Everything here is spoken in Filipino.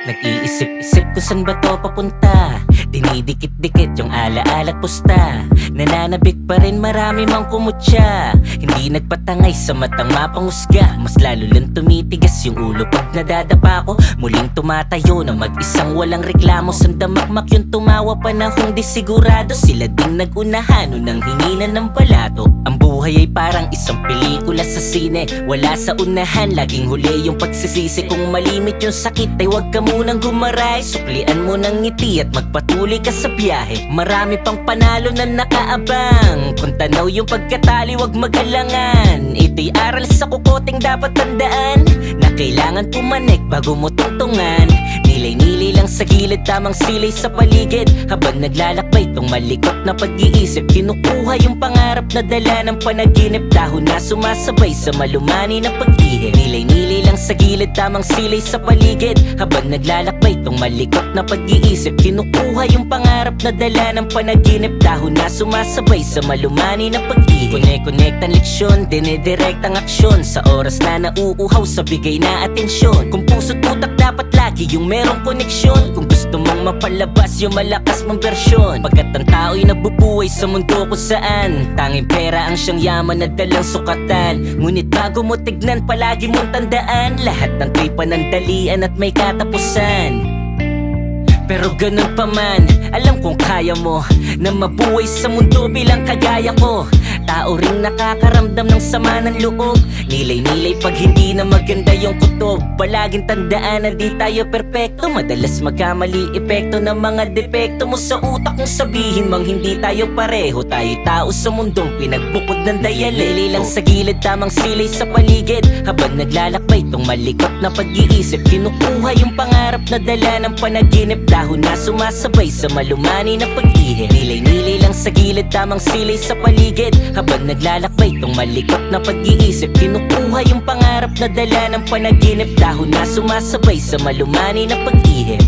Nag-iisip-isip kung saan ba to papunta. Dinidikit-dikit yung alaala't pusta. Nananabik pa rin marami mang kumutya. Hindi nagpatangay sa matang mapangusga. Mas lalo lang tumitigas yung ulo pag nadadapa ko. Muling tumatayo na mag-isang walang reklamo. Sandamakmak yung tumawa panahong di sigurado. Sila ding nag-unahan nang hinginan ng balato. Ang buhay ay parang isang pelikula sa sine. Wala sa unahan, laging huli yung pagsisisi. Kung malimit yung sakit ay huwag ka munang gumaray. Suklian mo ng ngiti at magpatuloy ka sa biyahe. Marami pang panalo na nakaabang. Kung tanaw yung pagkatali, huwag magalangan. Ito'y aral sa kukoting dapat tandaan, na kailangan pumanik bago mo tungtungan. Nilay-nilay lang sa gilid, tamang silay sa paligid. Habang naglalakbay tong malikot na pag-iisip, kinukuha yung pangarap na dala ng panaginip. Dahon na sumasabay sa malumani na pag-ihip. Nilay-nilay lang sa gilid, tamang silay sa paligid. Habang naglalakbay tong malikot na pag-iisip, kinukuha yung pangarap na dala ng panaginip. Dahon na sumasabay sa malumani na pag-ihip. Connect ang leksyon, dinidirect ang aksyon. Sa oras na nauuhaw sa bigay na atensyon. Kung puso't utak dapat lagi yung merong koneksyon. Kung gusto mong mapalabas yung malakas mong bersyon. Pagkat ang tao'y nabubuhay sa mundo kung saan tanging pera ang siyang yaman na dalang sukatan. Ngunit bago mo tignan, palagi mong tandaan, lahat ng to'y panandalian at may katapusan. Pero ganun pa man, alam kong kaya mo na mabuhay sa mundo bilang kagaya ko. Tao ring nakakaramdam ng sama ng loob. Nilay-nilay pag hindi na maganda yung kutob. Palaging tandaan na di tayo perpekto. Madalas magkamali epekto ng mga depekto mo sa utak. Kung sabihin mang hindi tayo pareho, tayo tao sa mundong pinagbukod ng dayali. Lili lang sa gilid, tamang silay sa paligid. Habang naglalakbay tong malikot na pag-iisip, kinukuha yung pangarap na dala ng panaginip. Dahon na sumasabay sa malumani na pag-ihip. Nilay-nilay lang sa gilid, tamang silay sa paligid. Habang naglalakbay tong malikot na pag-iisip, kinukuha yung pangarap na dala ng panaginip. Dahon na sumasabay sa malumani na pag-ihip.